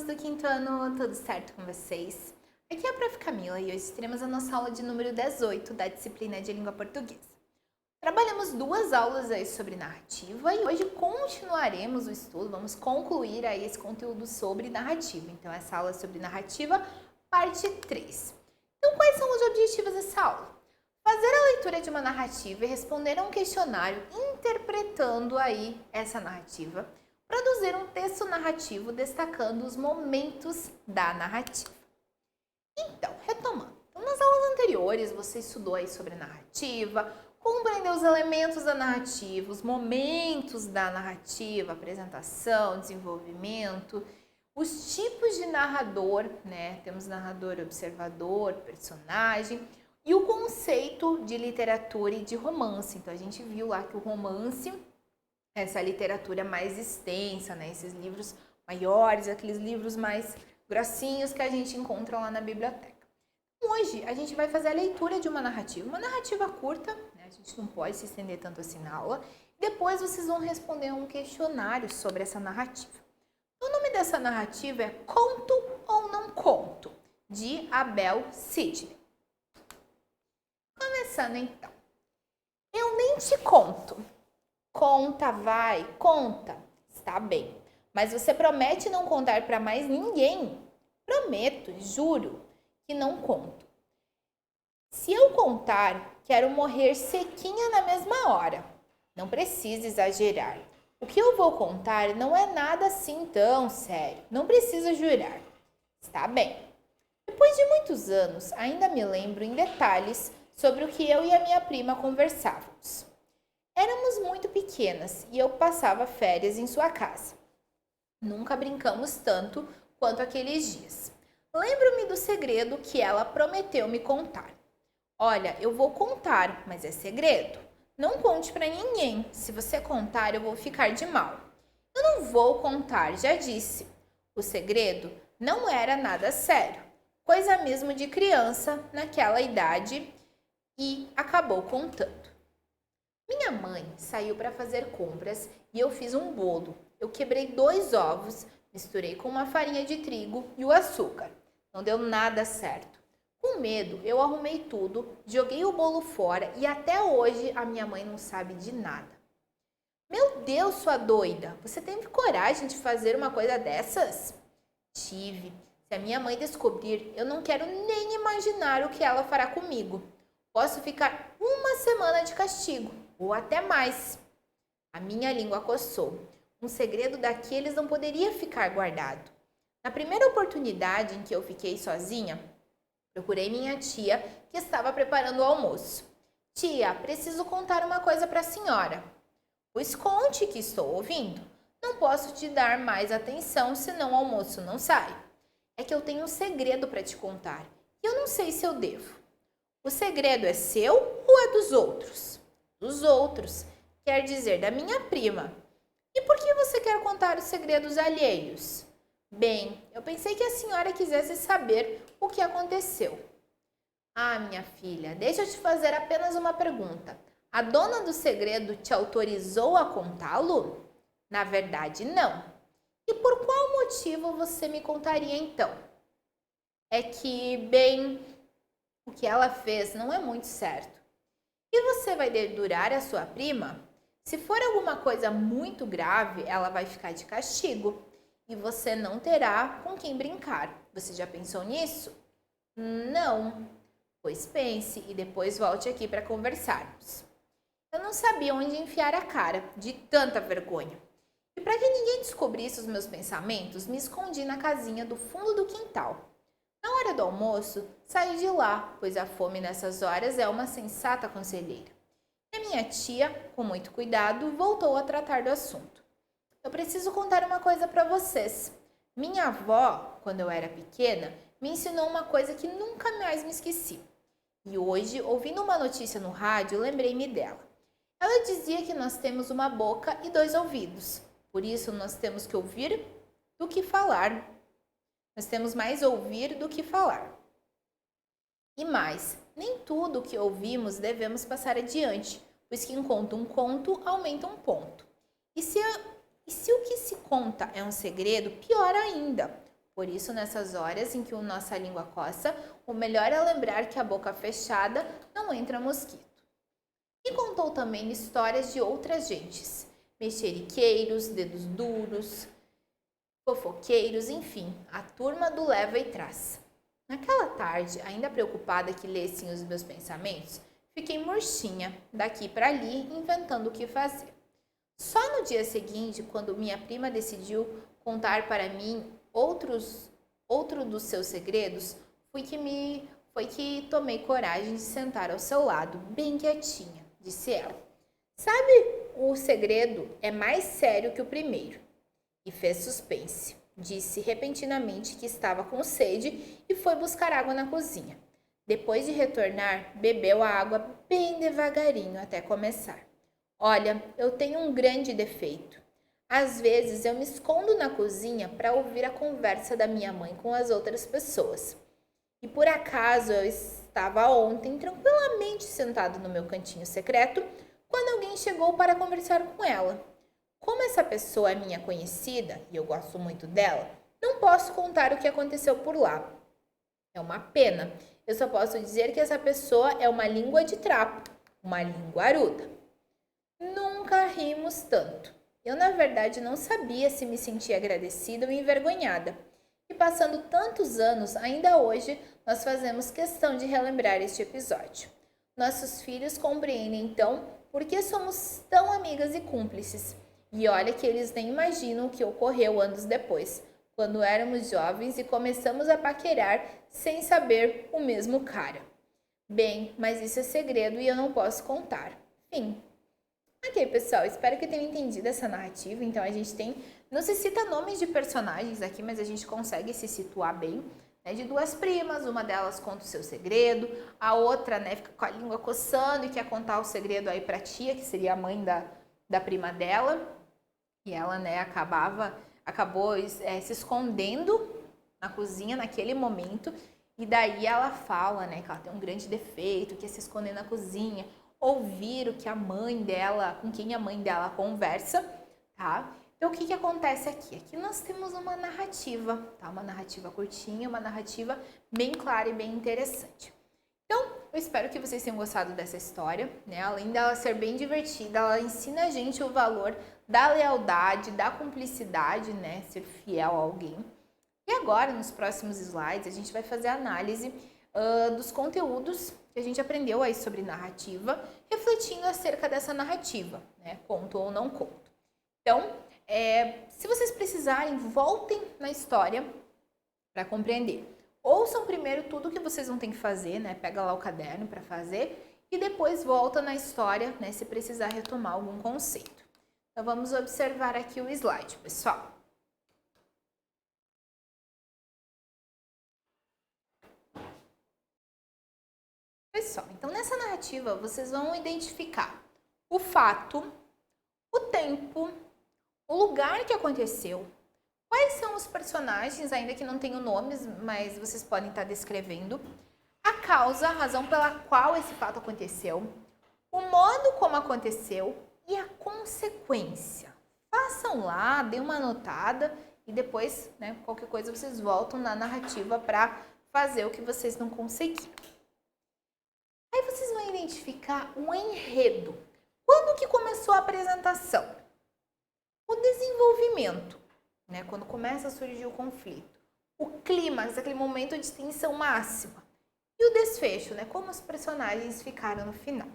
do quinto ano, tudo certo com vocês? Aqui é a Prof. Camila e hoje teremos a nossa aula de número 18 da disciplina de língua portuguesa. Trabalhamos duas aulas aí sobre narrativa e hoje continuaremos o estudo, vamos concluir aí esse conteúdo sobre narrativa. Então, essa aula é sobre narrativa, parte 3. Então, quais são os objetivos dessa aula? Fazer a leitura de uma narrativa e responder a um questionário interpretando aí essa narrativa. Produzir um texto narrativo destacando os momentos da narrativa. Então, retomando. Nas aulas anteriores, você estudou aí sobre narrativa, compreendeu os elementos da narrativa, os momentos da narrativa, apresentação, desenvolvimento, os tipos de narrador, né? Temos narrador, observador, personagem e o conceito de literatura e de romance. Então, a gente viu lá que o romance, essa literatura mais extensa, né? Esses livros maiores, aqueles livros mais grossinhos que a gente encontra lá na biblioteca. Hoje a gente vai fazer a leitura de uma narrativa curta, né? A gente não pode se estender tanto assim na aula. Depois vocês vão responder um questionário sobre essa narrativa. O nome dessa narrativa é Conto ou Não Conto, de Abel Sidney. Começando então. Eu nem te conto. Conta, vai, conta. Está bem. Mas você promete não contar para mais ninguém? Prometo, juro, que não conto. Se eu contar, quero morrer sequinha na mesma hora. Não precisa exagerar. O que eu vou contar não é nada assim tão sério. Não precisa jurar. Está bem. Depois de muitos anos, ainda me lembro em detalhes sobre o que eu e a minha prima conversávamos. Éramos muito pequenas e eu passava férias em sua casa. Nunca brincamos tanto quanto aqueles dias. Lembro-me do segredo que ela prometeu me contar. Olha, eu vou contar, mas é segredo. Não conte para ninguém. Se você contar, eu vou ficar de mal. Eu não vou contar, já disse. O segredo não era nada sério. Coisa mesmo de criança naquela idade e acabou contando. Minha mãe saiu para fazer compras e eu fiz um bolo. Eu quebrei 2 ovos, misturei com uma farinha de trigo e o açúcar. Não deu nada certo. Com medo, eu arrumei tudo, joguei o bolo fora e até hoje a minha mãe não sabe de nada. Meu Deus, sua doida! Você teve coragem de fazer uma coisa dessas? Tive. Se a minha mãe descobrir, eu não quero nem imaginar o que ela fará comigo. Posso ficar 1 semana de castigo, ou até mais. A minha língua coçou. Um segredo daqueles não poderia ficar guardado. Na primeira oportunidade em que eu fiquei sozinha, procurei minha tia, que estava preparando o almoço. Tia, preciso contar uma coisa para a senhora. Pois conte, que estou ouvindo. Não posso te dar mais atenção, senão o almoço não sai. É que eu tenho um segredo para te contar, e eu não sei se eu devo. O segredo é seu ou é dos outros? Dos outros, quer dizer da minha prima. E por que você quer contar os segredos alheios? Bem, eu pensei que a senhora quisesse saber o que aconteceu. Ah, minha filha, deixa eu te fazer apenas uma pergunta. A dona do segredo te autorizou a contá-lo? Na verdade, não. E por qual motivo você me contaria então? É que, bem, o que ela fez não é muito certo. E você vai dedurar a sua prima? Se for alguma coisa muito grave, ela vai ficar de castigo e você não terá com quem brincar. Você já pensou nisso? Não. Pois pense e depois volte aqui para conversarmos. Eu não sabia onde enfiar a cara, de tanta vergonha. E para que ninguém descobrisse os meus pensamentos, me escondi na casinha do fundo do quintal. Na hora do almoço, saí de lá, pois a fome nessas horas é uma sensata conselheira. E a minha tia, com muito cuidado, voltou a tratar do assunto. Eu preciso contar uma coisa para vocês. Minha avó, quando eu era pequena, me ensinou uma coisa que nunca mais me esqueci. E hoje, ouvindo uma notícia no rádio, lembrei-me dela. Ela dizia que nós temos uma boca e 2 ouvidos. Por isso, nós temos que ouvir do que falar. Nós temos mais ouvir do que falar. E mais, nem tudo o que ouvimos devemos passar adiante, pois quem conta um conto aumenta um ponto. E se o que se conta é um segredo, pior ainda, Por isso, nessas horas em que nossa língua coça, o melhor é lembrar que a boca fechada não entra mosquito. E contou também histórias de outras gentes, mexeriqueiros, dedos duros, fofoqueiros, enfim, a turma do leva e traz. Naquela tarde, ainda preocupada que lessem os meus pensamentos, fiquei murchinha, daqui para ali, inventando o que fazer. Só no dia seguinte, quando minha prima decidiu contar para mim outro dos seus segredos, foi que tomei coragem de sentar ao seu lado, bem quietinha, disse ela. Sabe, o segredo é mais sério que o primeiro. E fez suspense. Disse repentinamente que estava com sede e foi buscar água na cozinha. Depois de retornar, bebeu a água bem devagarinho até começar. Olha, eu tenho um grande defeito. Às vezes eu me escondo na cozinha para ouvir a conversa da minha mãe com as outras pessoas. E por acaso eu estava ontem tranquilamente sentado no meu cantinho secreto quando alguém chegou para conversar com ela. Como essa pessoa é minha conhecida e eu gosto muito dela, não posso contar o que aconteceu por lá. É uma pena. Eu só posso dizer que essa pessoa é uma língua de trapo, uma linguaruda. Nunca rimos tanto. Eu, na verdade, não sabia se me sentia agradecida ou envergonhada. E passando tantos anos, ainda hoje, nós fazemos questão de relembrar este episódio. Nossos filhos compreendem, então, por que somos tão amigas e cúmplices. E olha que eles nem imaginam o que ocorreu anos depois, quando éramos jovens e começamos a paquerar sem saber o mesmo cara. Bem, mas isso é segredo e eu não posso contar. Fim. Ok, pessoal, espero que tenham entendido essa narrativa. Então, a gente não se cita nomes de personagens aqui, mas a gente consegue se situar bem, né? De duas primas, uma delas conta o seu segredo, a outra, né, fica com a língua coçando e quer contar o segredo aí pra tia, que seria a mãe da prima dela. E ela, né, acabou se escondendo na cozinha naquele momento. E daí ela fala, né, que ela tem um grande defeito, que é se esconder na cozinha, ouvir o que a mãe dela, com quem a mãe dela conversa, tá? Então, o que acontece aqui? Aqui nós temos uma narrativa, tá? Uma narrativa curtinha, uma narrativa bem clara e bem interessante. Então, eu espero que vocês tenham gostado dessa história, né? Além dela ser bem divertida, ela ensina a gente o valor da lealdade, da cumplicidade, né? Ser fiel a alguém. E agora, nos próximos slides, a gente vai fazer a análise dos conteúdos que a gente aprendeu aí sobre narrativa, refletindo acerca dessa narrativa, né? Conto ou não conto. Então, se vocês precisarem, voltem na história para compreender. Ouçam primeiro tudo que vocês vão ter que fazer, né? Pega lá o caderno para fazer e depois volta na história, né? Se precisar retomar algum conceito. Então, vamos observar aqui o slide, pessoal. Pessoal, então nessa narrativa vocês vão identificar o fato, o tempo, o lugar que aconteceu, quais são os personagens, ainda que não tenham nomes, mas vocês podem estar descrevendo, a causa, a razão pela qual esse fato aconteceu, o modo como aconteceu e a consequência. Façam lá, dêem uma anotada e depois, né, qualquer coisa vocês voltam na narrativa para fazer o que vocês não conseguiram. Aí vocês vão identificar o enredo. Quando que começou a apresentação? O desenvolvimento, né? Quando começa a surgir o conflito. O clímax, aquele momento de tensão máxima. E o desfecho, né? Como os personagens ficaram no final.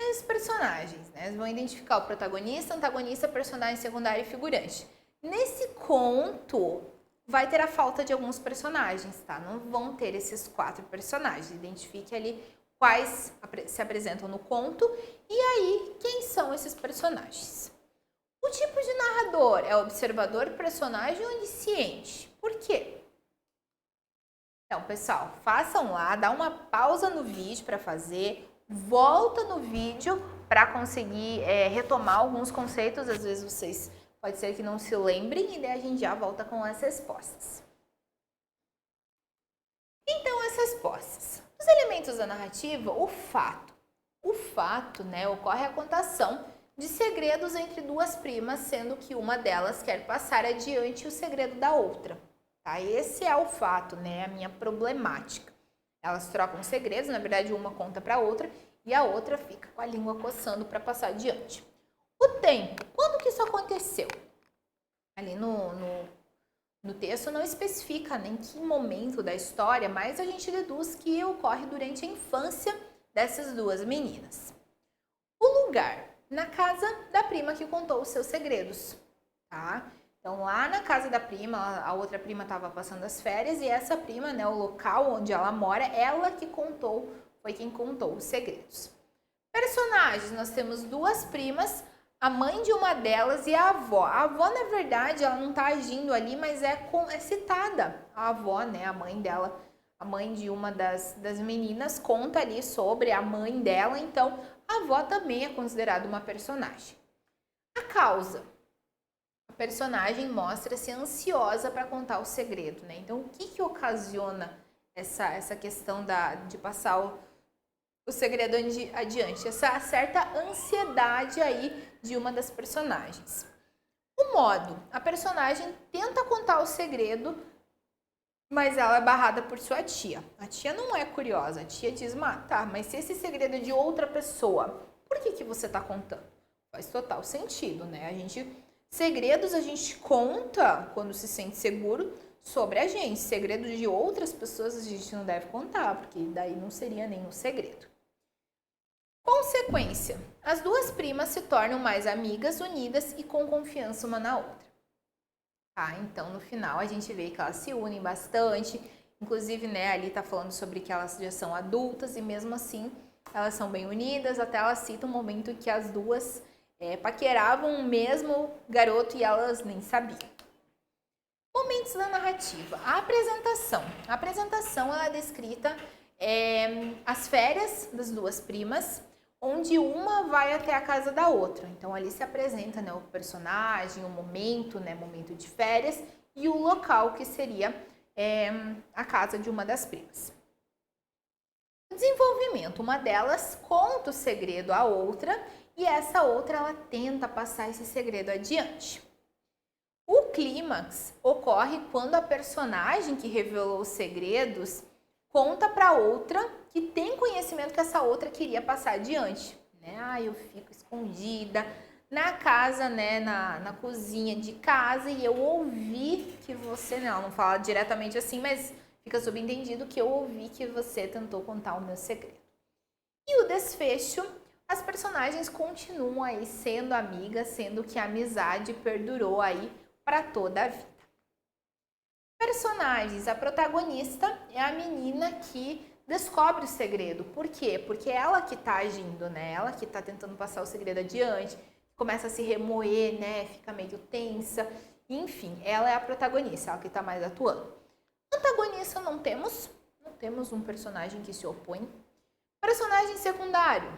Os personagens, né? Vão identificar o protagonista, antagonista, personagem secundário e figurante. Nesse conto, vai ter a falta de alguns personagens, tá? Não vão ter esses 4 personagens. Identifique ali quais se apresentam no conto e aí quem são esses personagens. O tipo de narrador é observador, personagem ou onisciente? Por quê? Então, pessoal, façam lá, dá uma pausa no vídeo para fazer, volta no vídeo para conseguir retomar alguns conceitos. Às vezes vocês pode ser que não se lembrem e daí a gente já volta com as respostas. Então, as respostas. Os elementos da narrativa, o fato. O fato, né, ocorre a contação de segredos entre duas primas, sendo que uma delas quer passar adiante o segredo da outra. Tá? Esse é o fato, né? A minha problemática. Elas trocam segredos, na verdade uma conta para a outra e a outra fica com a língua coçando para passar adiante. O tempo, quando que isso aconteceu? Ali no texto não especifica nem que momento da história, mas a gente deduz que ocorre durante a infância dessas duas meninas. O lugar, na casa da prima que contou os seus segredos, tá? Então, lá na casa da prima, a outra prima estava passando as férias e essa prima, né, o local onde ela mora, ela que contou, foi quem contou os segredos. Personagens, nós temos duas primas, a mãe de uma delas e a avó. A avó, na verdade, ela não está agindo ali, mas é citada. A avó, né, a mãe dela, a mãe de uma das meninas, conta ali sobre a mãe dela, então a avó também é considerada uma personagem. A causa. A personagem mostra-se ansiosa para contar o segredo, né? Então, o que ocasiona essa questão de passar o segredo adiante? Essa certa ansiedade aí de uma das personagens. O modo. A personagem tenta contar o segredo, mas ela é barrada por sua tia. A tia não é curiosa. A tia diz, tá, mas se esse segredo é de outra pessoa, por que você está contando? Faz total sentido, né? Segredos a gente conta quando se sente seguro sobre a gente. Segredos de outras pessoas a gente não deve contar, porque daí não seria nenhum segredo. Consequência. As duas primas se tornam mais amigas, unidas e com confiança uma na outra. Tá, então no final a gente vê que elas se unem bastante. Inclusive, né, ali tá falando sobre que elas já são adultas e mesmo assim elas são bem unidas. Até ela cita um momento que as duas paqueravam o mesmo garoto e elas nem sabiam. Momentos da narrativa. A apresentação. A apresentação ela é descrita as férias das duas primas, onde uma vai até a casa da outra. Então ali se apresenta, né, o personagem, o momento, né, momento de férias e o local que seria a casa de uma das primas. Desenvolvimento. Uma delas conta o segredo à outra e essa outra ela tenta passar esse segredo adiante. O clímax ocorre quando a personagem que revelou os segredos conta para outra que tem conhecimento que essa outra queria passar adiante. Né? Eu fico escondida na casa, né, na cozinha de casa e eu ouvi que você, não fala diretamente assim, mas fica subentendido que eu ouvi que você tentou contar o meu segredo. E o desfecho, as personagens continuam aí sendo amigas, sendo que a amizade perdurou aí para toda a vida. Personagens, a protagonista é a menina que descobre o segredo. Por quê? Porque é ela que está agindo, né? Ela que está tentando passar o segredo adiante, começa a se remoer, né? Fica meio tensa. Enfim, ela é a protagonista, ela que está mais atuando. Antagonista não temos um personagem que se opõe. Personagem secundário,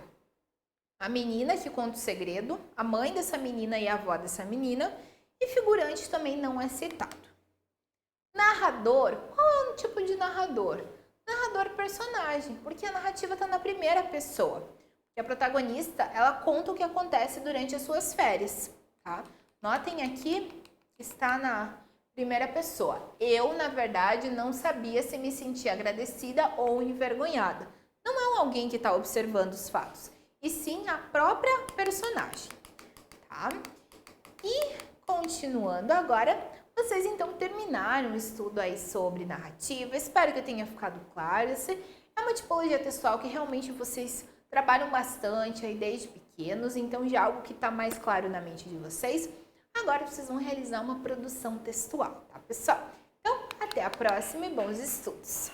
a menina que conta o segredo, a mãe dessa menina e a avó dessa menina, e figurante também não é citado. Narrador, qual é o tipo de narrador? Narrador personagem, porque a narrativa está na primeira pessoa. E a protagonista, ela conta o que acontece durante as suas férias, tá? Notem aqui que está na primeira pessoa. Eu, na verdade, não sabia se me sentia agradecida ou envergonhada. Não é alguém que está observando os fatos, e sim a própria personagem, tá? E continuando agora, vocês então terminaram o estudo aí sobre narrativa. Espero que tenha ficado claro. Essa é uma tipologia textual que realmente vocês trabalham bastante aí desde pequenos, então já é algo que está mais claro na mente de vocês. Agora vocês vão realizar uma produção textual, tá, pessoal? Então, até a próxima e bons estudos!